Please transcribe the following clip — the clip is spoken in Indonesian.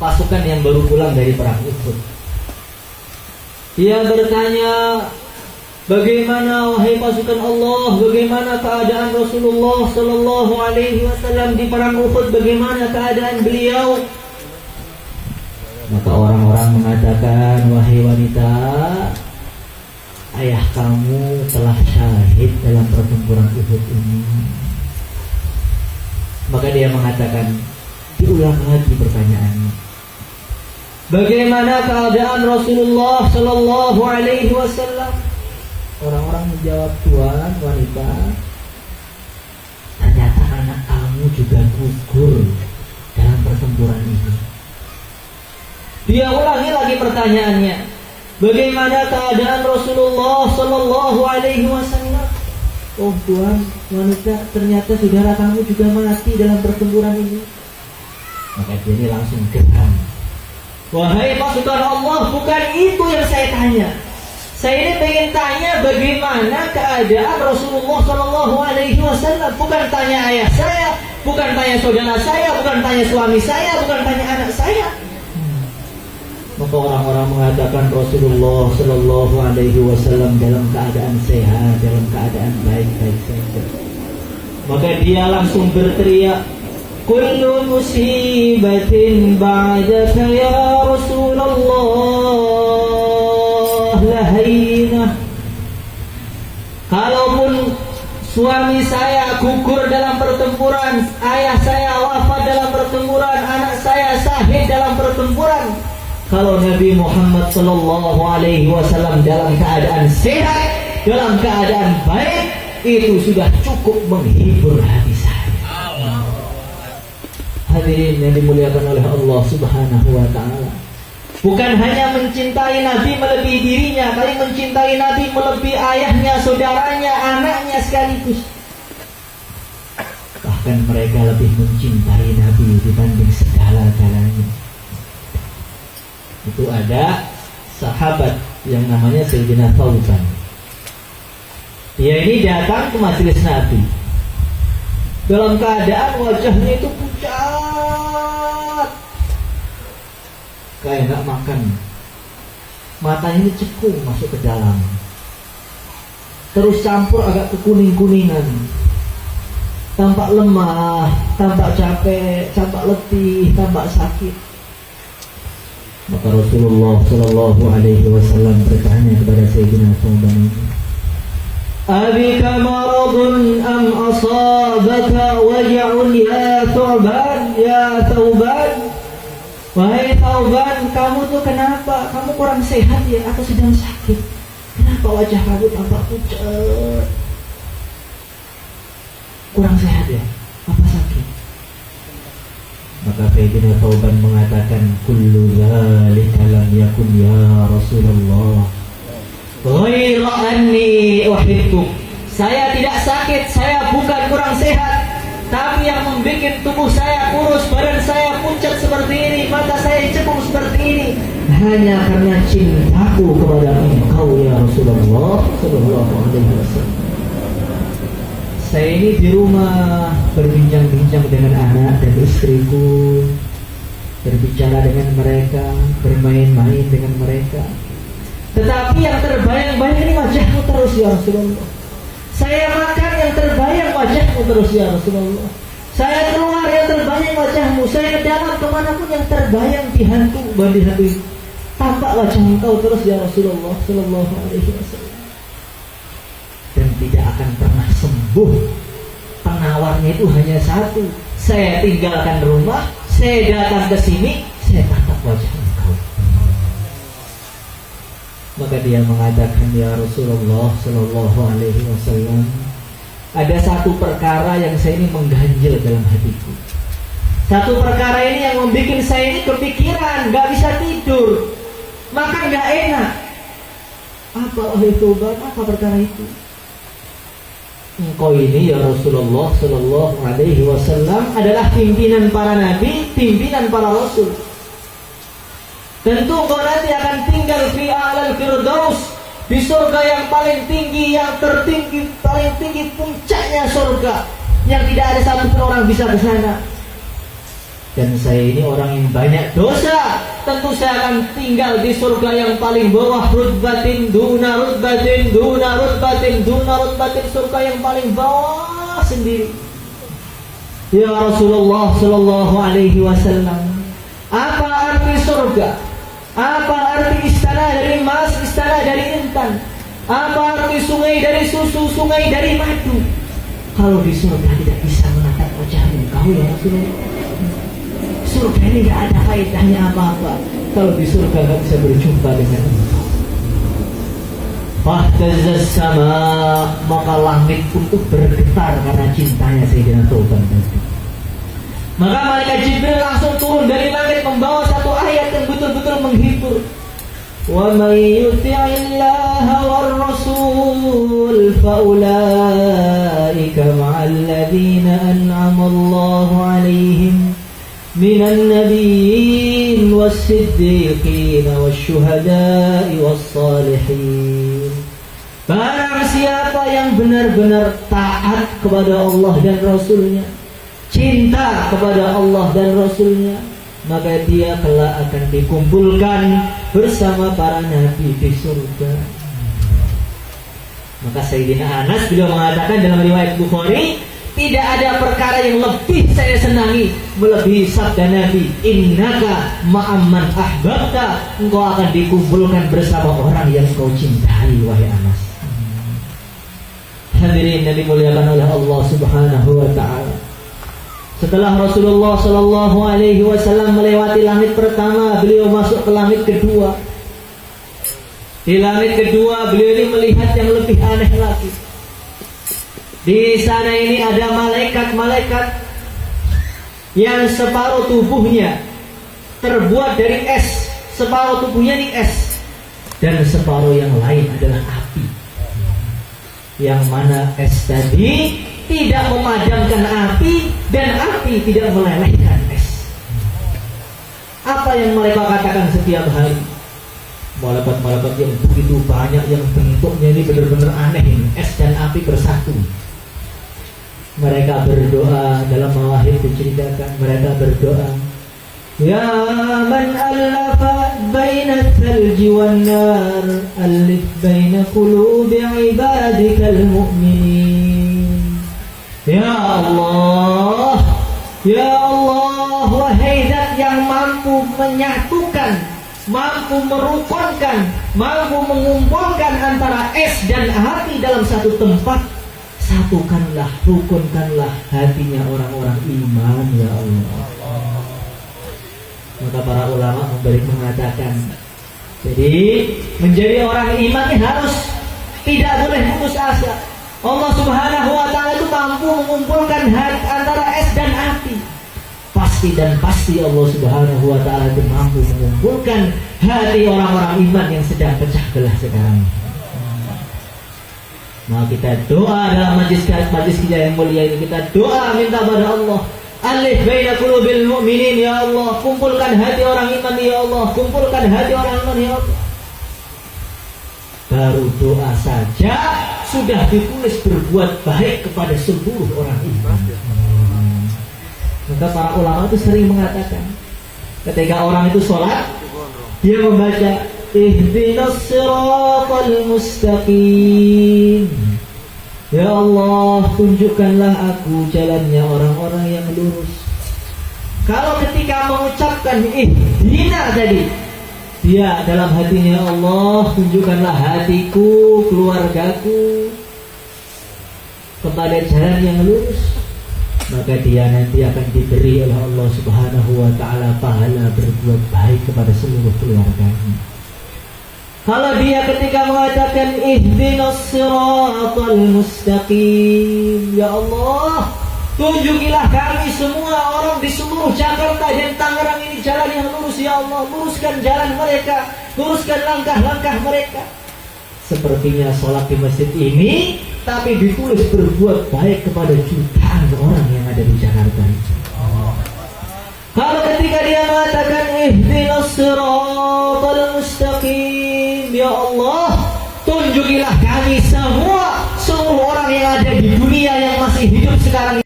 pasukan yang baru pulang dari perang Uhud. Dia bertanya, bagaimana wahai pasukan Allah, bagaimana keadaan Rasulullah Sallallahu Alaihi Wasallam di perang Uhud, bagaimana keadaan beliau? Maka orang-orang mengatakan, wahai wanita, ayah kamu telah syahid dalam pertempuran Uhud ini. Maka dia mengatakan, diulang lagi pertanyaannya, bagaimana keadaan Rasulullah Sallallahu Alaihi Wasallam? Orang-orang menjawab, tuan wanita, ternyata anak kamu juga gugur dalam pertempuran ini. Dia ulangi lagi pertanyaannya, bagaimana keadaan Rasulullah Sallallahu Alaihi Wasallam? Oh tuan wanita, ternyata saudara kamu juga mati dalam pertempuran ini. Maka dia ini langsung geram. Wahai pasukan Allah, bukan itu yang saya tanya. Saya ini pengen tanya bagaimana keadaan Rasulullah Sallallahu Alaihi Wasallam. Bukan tanya ayah saya, bukan tanya saudara saya, bukan tanya suami saya, bukan tanya anak saya. Maka orang-orang mengatakan Rasulullah Sallallahu Alaihi Wasallam dalam keadaan sehat, dalam keadaan baik-baik saja. Maka dia langsung berteriak, kullu musibatin ba'daka ya Rasulullah lahainah. Kalaupun suami saya gugur dalam pertempuran, ayah saya wafat dalam pertempuran, anak saya syahid dalam pertempuran, kalau Nabi Muhammad Sallallahu Alaihi Wasallam dalam keadaan sehat, dalam keadaan baik, itu sudah cukup menghibur hati saya. Hadirin yang dimuliakan oleh Allah Subhanahu wa Ta'ala, bukan hanya mencintai Nabi melebihi dirinya, tapi mencintai Nabi melebihi ayahnya, saudaranya, anaknya sekaligus. Bahkan mereka lebih mencintai Nabi dibanding segala-galanya. Itu ada sahabat yang namanya Sayyidina Thawban. Dia ini datang ke majelis Nabi dalam keadaan wajahnya itu pucat, kayak gak makan. Matanya ini cekung masuk ke dalam, terus campur agak kekuning-kuningan. Tampak lemah, tampak capek, tampak letih, tampak sakit. Maka Rasulullah Sallallahu Alaihi Wasallam bertanya kepada Sayyidina Thawban ini, abika maradun am asabaka waja'un ya Thawban, ya Thawban? Wahai Thawban, kamu tuh kenapa? Kamu kurang sehat ya atau sedang sakit? Kenapa wajah kamu tampak pucat? Kurang sehat ya? Apa sakit? Maka Sayyidina Thawban mengatakan, kullu dzalika lam yakun ya Rasulullah ghaira anni uhibbuk. Saya tidak sakit, saya bukan kurang sehat, tapi yang membuat tubuh saya kurus, badan saya pucat seperti ini, mata saya cekung seperti ini, hanya karena cintaku kepada engkau ya Rasulullah Sallallahu Alaihi Wasallam. Saya ini di rumah berbincang-bincang dengan anak dan istriku, berbicara dengan mereka, bermain-main dengan mereka. Tetapi yang terbayang-bayang ini wajahmu terus ya Rasulullah. Saya makan yang terbayang wajahmu terus ya Rasulullah. Saya keluar yang terbayang wajahmu. Saya dalam kemanapun yang terbayang di hantu ini. Tampak wajah engkau terus ya Rasulullah Sallallahu Alaihi Wasallam. Dan tidak akan pernah sembuh. Penawarnya itu hanya satu. Saya tinggalkan rumah, saya datang ke sini, saya tatap wajah engkau. Maka dia mengatakan, ya Rasulullah Sallallahu Alaihi Wasallam, ada satu perkara yang saya ini mengganjil dalam hatiku. Satu perkara ini yang membuat saya ini kepikiran, gak bisa tidur, makan gak enak. Apa wahai Thawban? Apa perkara itu? Engkau ini ya Rasulullah Sallallahu Alaihi Wasallam adalah pimpinan para nabi, pimpinan para rasul. Tentu engkau nanti akan tinggal fi a'lal firdaus, di surga yang paling tinggi, yang tertinggi, paling tinggi puncaknya surga, yang tidak ada satupun orang bisa ke sana. dan saya ini orang yang banyak dosa, tentu saya akan tinggal di surga yang paling bawah, rutbatin duna rutbatin duna rutbatin duna rutbatin, surga yang paling bawah sendiri. Ya Rasulullah sallallahu alaihi wasallam, apa arti surga? Apa arti istana dari emas, istana dari intan? Apa arti sungai dari susu, sungai dari madu? Kalau di surga tidak bisa menatap wajahmu kau ya Rasulullah. Surga ini tidak ada faedahnya apa-apa kalau di surga tidak bisa berjumpa dengan engkau. Fahtazzas sama, maka langit untuk bergetar karena cintanya Sayyidina Thawban tadi. Maka malaikat Jibril langsung turun dari langit membawa satu ayat yang betul-betul menghibur. Wa may yuti'illaha war rasul fa ulaika ma'al ladzina an'ama Allahu 'alaihim minan nabiyyin was-siddiqin wasyuhada'i was-salihin. Barang siapa yang benar-benar taat kepada Allah dan Rasulnya, cinta kepada Allah dan Rasulnya, maka dia kelak akan dikumpulkan bersama para nabi di surga. Maka Sayyidina Anas beliau mengatakan dalam riwayat Bukhari, tidak ada perkara yang lebih saya senangi melebihi sabda Nabi, innaka ma'amman ahbabta, engkau akan dikumpulkan bersama orang yang kau cintai wahai Anas. Hadirin yang dimuliakan oleh Allah Subhanahu wa taala. Setelah Rasulullah sallallahu alaihi wasallam melewati langit pertama, beliau masuk ke langit kedua. Di langit kedua beliau ini melihat yang lebih aneh lagi. Di sana ini ada malaikat-malaikat yang separuh tubuhnya terbuat dari es, separuh tubuhnya ini es, dan separuh yang lain adalah api. Yang mana es tadi tidak memadamkan api dan api tidak melelehkan es. Apa yang mereka katakan setiap hari? Malaikat-malaikat yang begitu banyak, yang bentuknya ini benar-benar aneh ini, es dan api bersatu. Mereka berdoa, dalam mawahid diceritakan, mereka berdoa, ya man allafa baina thalji wan nar, alif baina qulubi ibadikal mu'minin. Ya Allah, ya Allah, wahai Zat yang mampu menyatukan, mampu merukunkan, mampu mengumpulkan antara es dan api dalam satu tempat, satukanlah, rukunkanlah hatinya orang-orang iman ya Allah. Maka para ulama mengatakan, jadi menjadi orang iman harus tidak boleh putus asa. Allah Subhanahu wa taala itu mampu mengumpulkan hati antara es dan api. Pasti dan pasti Allah Subhanahu wa taala itu mampu mengumpulkan hati orang-orang iman yang sedang pecah belah sekarang. Nah, kita doa dalam majlis kita yang mulia ini, kita doa minta pada Allah, alif baina qulubil mu'minin ya Allah, kumpulkan hati orang iman ya Allah, kumpulkan hati orang iman ya Allah. Baru doa saja sudah ditulis berbuat baik kepada seluruh orang iman. Maka para ulama itu sering mengatakan, ketika orang itu sholat, dia membaca ihdinas siratal mustaqim. Ya Allah, tunjukkanlah aku jalannya orang-orang yang lurus. Kalau ketika mengucapkan ihdina tadi, dia dalam hatinya, ya Allah, tunjukkanlah hatiku, keluargaku kepada jalan yang lurus, maka dia nanti akan diberi oleh Allah Subhanahu wa taala pahala berbuat baik kepada seluruh keluarganya. Kalau dia ketika mengatakan ihdinas siratal mustaqim, ya Allah, tunjukilah kami semua orang di seluruh Jakarta dan Tangerang ini jalan yang lurus ya Allah, luruskan jalan mereka, luruskan langkah-langkah mereka. Sepertinya sholat di masjid ini tapi ditulis berbuat baik kepada jutaan orang yang ada di Jakarta ini. Kalau ketika dia mengatakan ihdinas siratal mustaqim, ya Allah, tunjukilah kami semua, seluruh orang yang ada di dunia yang masih hidup sekarang